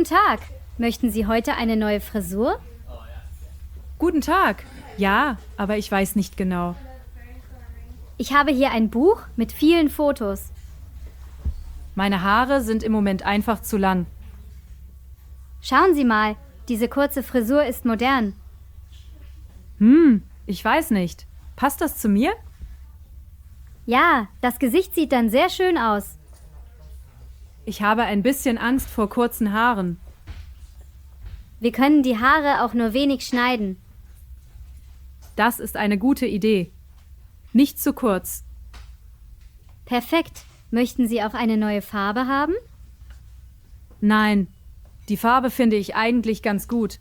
Tag. Möchten Sie heute eine neue Frisur? Guten Tag. Ja, aber ich weiß nicht genau. Ich habe hier ein Buch mit vielen Fotos. Meine Haare sind im Moment einfach zu lang. Schauen Sie mal, diese kurze Frisur ist modern. Ich weiß nicht. Passt das zu mir? Ja, das Gesicht sieht dann sehr schön aus. Ich habe ein bisschen Angst vor kurzen Haaren. Wir können die Haare auch nur wenig schneiden. Das ist eine gute Idee. Nicht zu kurz. Perfekt. Möchten Sie auch eine neue Farbe haben? Nein, die Farbe finde ich eigentlich ganz gut.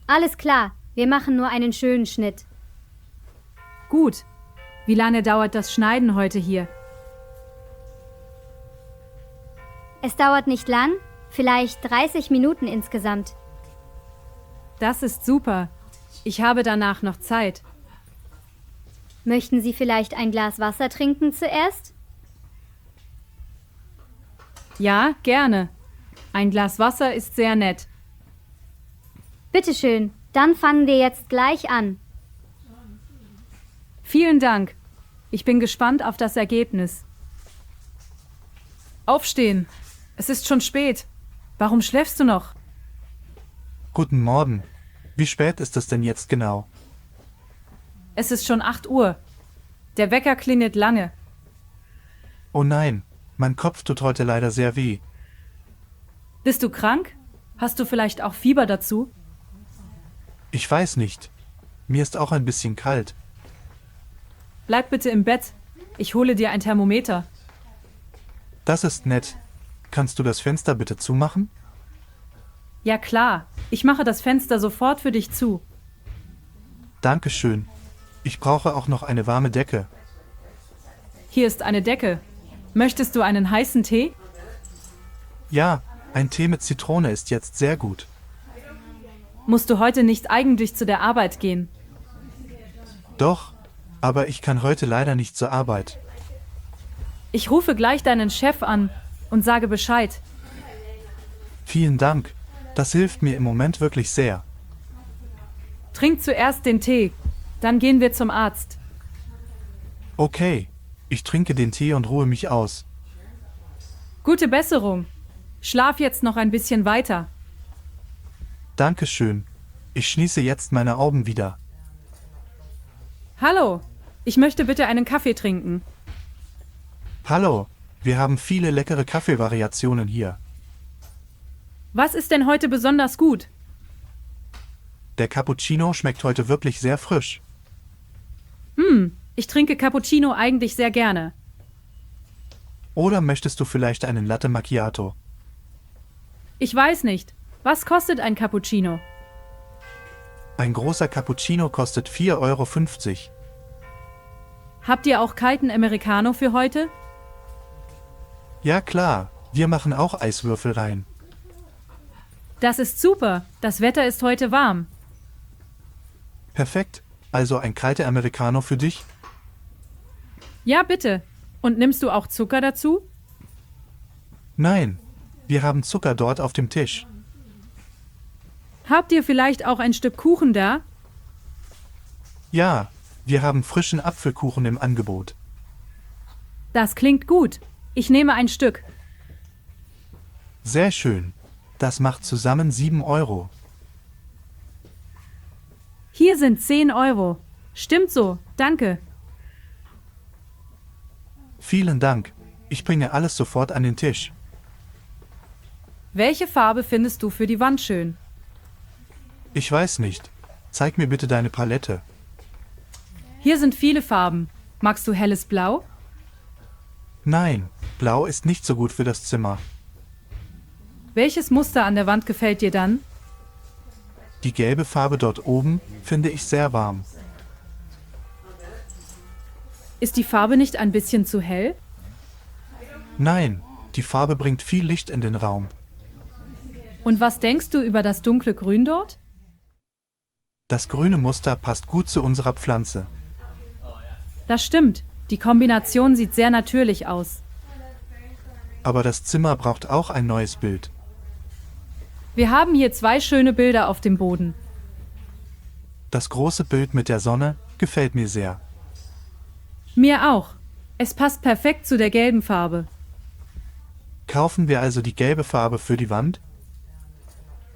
Alles klar, wir machen nur einen schönen Schnitt. Gut. Wie lange dauert das Schneiden heute hier? Es dauert nicht lang, vielleicht 30 Minuten insgesamt. Das ist super. Ich habe danach noch Zeit. Möchten Sie vielleicht ein Glas Wasser trinken zuerst? Ja, gerne. Ein Glas Wasser ist sehr nett. Bitteschön, dann fangen wir jetzt gleich an. Vielen Dank. Ich bin gespannt auf das Ergebnis. Aufstehen. Es ist schon spät. Warum schläfst du noch? Guten Morgen. Wie spät ist es denn jetzt genau? Es ist schon 8 Uhr. Der Wecker klingelt lange. Oh nein, mein Kopf tut heute leider sehr weh. Bist du krank? Hast du vielleicht auch Fieber dazu? Ich weiß nicht. Mir ist auch ein bisschen kalt. Bleib bitte im Bett. Ich hole dir ein Thermometer. Das ist nett. Kannst du das Fenster bitte zumachen? Ja klar, ich mache das Fenster sofort für dich zu. Dankeschön. Ich brauche auch noch eine warme Decke. Hier ist eine Decke. Möchtest du einen heißen Tee? Ja, ein Tee mit Zitrone ist jetzt sehr gut. Musst du heute nicht eigentlich zu der Arbeit gehen? Doch, aber ich kann heute leider nicht zur Arbeit. Ich rufe gleich deinen Chef an und sage Bescheid. Vielen Dank. Das hilft mir im Moment wirklich sehr. Trink zuerst den Tee, dann gehen wir zum Arzt. Okay, ich trinke den Tee und ruhe mich aus. Gute Besserung. Schlaf jetzt noch ein bisschen weiter. Dankeschön. Ich schließe jetzt meine Augen wieder. Hallo, ich möchte bitte einen Kaffee trinken. Hallo, wir haben viele leckere Kaffeevariationen hier. Was ist denn heute besonders gut? Der Cappuccino schmeckt heute wirklich sehr frisch. Ich trinke Cappuccino eigentlich sehr gerne. Oder möchtest du vielleicht einen Latte Macchiato? Ich weiß nicht. Was kostet ein Cappuccino? Ein großer Cappuccino kostet 4,50 €. Habt ihr auch kalten Americano für heute? Ja klar, wir machen auch Eiswürfel rein. Das ist super. Das Wetter ist heute warm. Perfekt, also ein kalter Americano für dich? Ja, bitte. Und nimmst du auch Zucker dazu? Nein, wir haben Zucker dort auf dem Tisch. Habt ihr vielleicht auch ein Stück Kuchen da? Ja, wir haben frischen Apfelkuchen im Angebot. Das klingt gut. Ich nehme ein Stück. Sehr schön. Das macht zusammen 7 €. Hier sind 10 Euro. Stimmt so. Danke. Vielen Dank. Ich bringe alles sofort an den Tisch. Welche Farbe findest du für die Wand schön? Ich weiß nicht. Zeig mir bitte deine Palette. Hier sind viele Farben. Magst du helles Blau? Nein, Blau ist nicht so gut für das Zimmer. Welches Muster an der Wand gefällt dir dann? Die gelbe Farbe dort oben finde ich sehr warm. Ist die Farbe nicht ein bisschen zu hell? Nein, die Farbe bringt viel Licht in den Raum. Und was denkst du über das dunkle Grün dort? Das grüne Muster passt gut zu unserer Pflanze. Das stimmt. Die Kombination sieht sehr natürlich aus. Aber das Zimmer braucht auch ein neues Bild. Wir haben hier 2 schöne Bilder auf dem Boden. Das große Bild mit der Sonne gefällt mir sehr. Mir auch. Es passt perfekt zu der gelben Farbe. Kaufen wir also die gelbe Farbe für die Wand?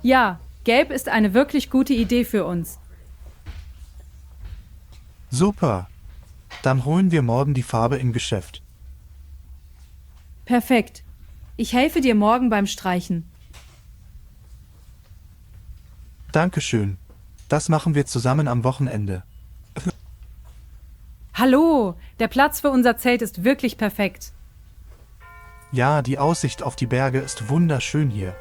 Ja, gelb ist eine wirklich gute Idee für uns. Super. Dann holen wir morgen die Farbe im Geschäft. Perfekt. Ich helfe dir morgen beim Streichen. Dankeschön. Das machen wir zusammen am Wochenende. Hallo, der Platz für unser Zelt ist wirklich perfekt. Ja, die Aussicht auf die Berge ist wunderschön hier.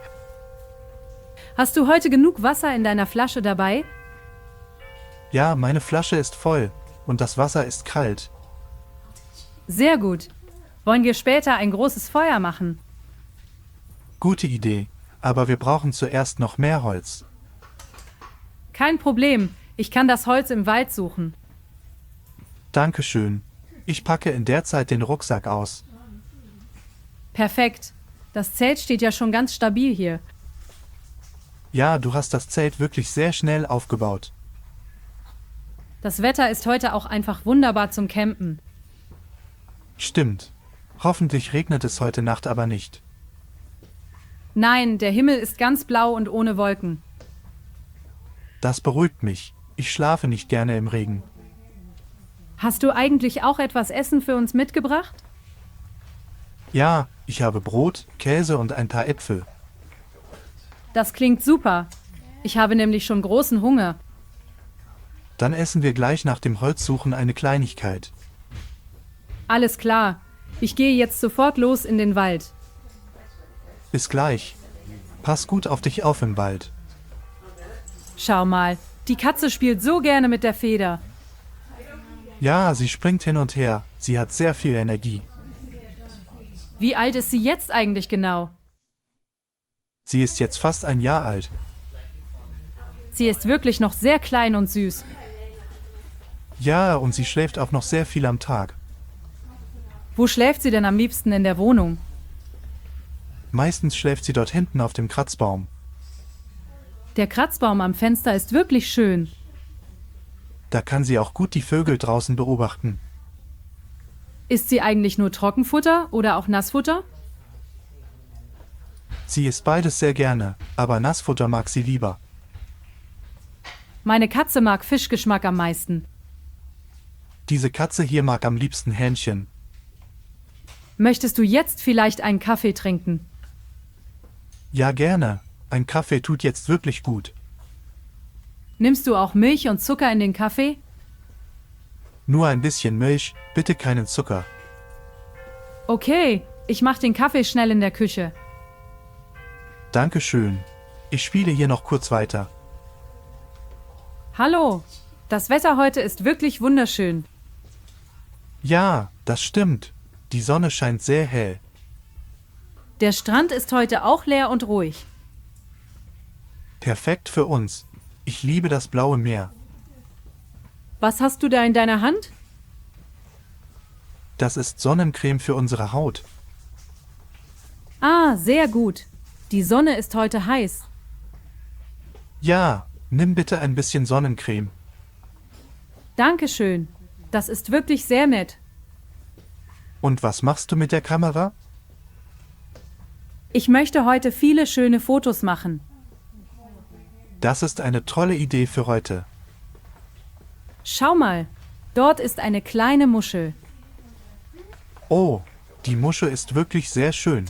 Hast du heute genug Wasser in deiner Flasche dabei? Ja, meine Flasche ist voll und das Wasser ist kalt. Sehr gut. Wollen wir später ein großes Feuer machen? Gute Idee, aber wir brauchen zuerst noch mehr Holz. Kein Problem. Ich kann das Holz im Wald suchen. Dankeschön. Ich packe in der Zeit den Rucksack aus. Perfekt. Das Zelt steht ja schon ganz stabil hier. Ja, du hast das Zelt wirklich sehr schnell aufgebaut. Das Wetter ist heute auch einfach wunderbar zum Campen. Stimmt. Hoffentlich regnet es heute Nacht aber nicht. Nein, der Himmel ist ganz blau und ohne Wolken. Das beruhigt mich. Ich schlafe nicht gerne im Regen. Hast du eigentlich auch etwas Essen für uns mitgebracht? Ja, ich habe Brot, Käse und ein paar Äpfel. Das klingt super. Ich habe nämlich schon großen Hunger. Dann essen wir gleich nach dem Holzsuchen eine Kleinigkeit. Alles klar. Ich gehe jetzt sofort los in den Wald. Bis gleich. Pass gut auf dich auf im Wald. Schau mal, die Katze spielt so gerne mit der Feder. Ja, sie springt hin und her. Sie hat sehr viel Energie. Wie alt ist sie jetzt eigentlich genau? Sie ist jetzt fast ein Jahr alt. Sie ist wirklich noch sehr klein und süß. Ja, und sie schläft auch noch sehr viel am Tag. Wo schläft sie denn am liebsten in der Wohnung? Meistens schläft sie dort hinten auf dem Kratzbaum. Der Kratzbaum am Fenster ist wirklich schön. Da kann sie auch gut die Vögel draußen beobachten. Isst sie eigentlich nur Trockenfutter oder auch Nassfutter? Sie isst beides sehr gerne, aber Nassfutter mag sie lieber. Meine Katze mag Fischgeschmack am meisten. Diese Katze hier mag am liebsten Hähnchen. Möchtest du jetzt vielleicht einen Kaffee trinken? Ja, gerne. Ein Kaffee tut jetzt wirklich gut. Nimmst du auch Milch und Zucker in den Kaffee? Nur ein bisschen Milch, bitte keinen Zucker. Okay, ich mach den Kaffee schnell in der Küche. Dankeschön. Ich spiele hier noch kurz weiter. Hallo, das Wetter heute ist wirklich wunderschön. Ja, das stimmt. Die Sonne scheint sehr hell. Der Strand ist heute auch leer und ruhig. Perfekt für uns. Ich liebe das blaue Meer. Was hast du da in deiner Hand? Das ist Sonnencreme für unsere Haut. Ah, sehr gut. Die Sonne ist heute heiß. Ja, nimm bitte ein bisschen Sonnencreme. Dankeschön. Das ist wirklich sehr nett. Und was machst du mit der Kamera? Ich möchte heute viele schöne Fotos machen. Das ist eine tolle Idee für heute. Schau mal, dort ist eine kleine Muschel. Oh, die Muschel ist wirklich sehr schön.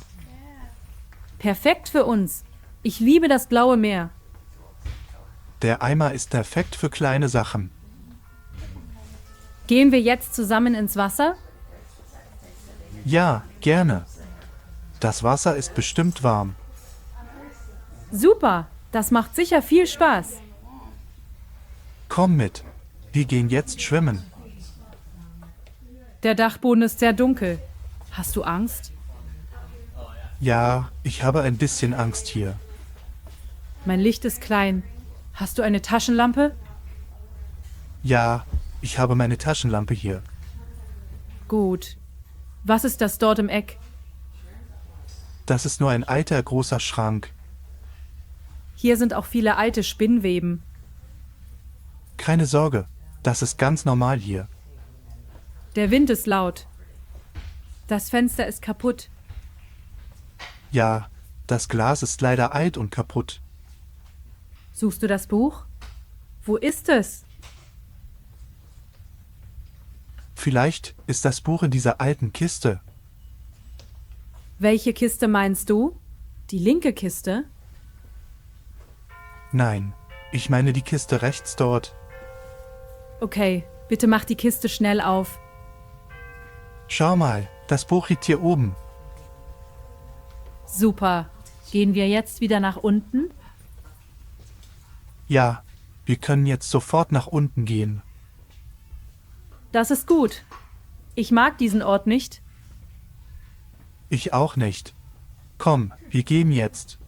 Perfekt für uns. Ich liebe das blaue Meer. Der Eimer ist perfekt für kleine Sachen. Gehen wir jetzt zusammen ins Wasser? Ja, gerne. Das Wasser ist bestimmt warm. Super, das macht sicher viel Spaß. Komm mit. Wir gehen jetzt schwimmen. Der Dachboden ist sehr dunkel. Hast du Angst? Ja, ich habe ein bisschen Angst hier. Mein Licht ist klein. Hast du eine Taschenlampe? Ja, ich habe meine Taschenlampe hier. Gut. Was ist das dort im Eck? Das ist nur ein alter großer Schrank. Hier sind auch viele alte Spinnweben. Keine Sorge, das ist ganz normal hier. Der Wind ist laut. Das Fenster ist kaputt. Ja, das Glas ist leider alt und kaputt. Suchst du das Buch? Wo ist es? Vielleicht ist das Buch in dieser alten Kiste. Welche Kiste meinst du? Die linke Kiste? Nein, ich meine die Kiste rechts dort. Okay, bitte mach die Kiste schnell auf. Schau mal, das Buch liegt hier oben. Super. Gehen wir jetzt wieder nach unten? Ja, wir können jetzt sofort nach unten gehen. Das ist gut. Ich mag diesen Ort nicht. Ich auch nicht. Komm, wir gehen jetzt.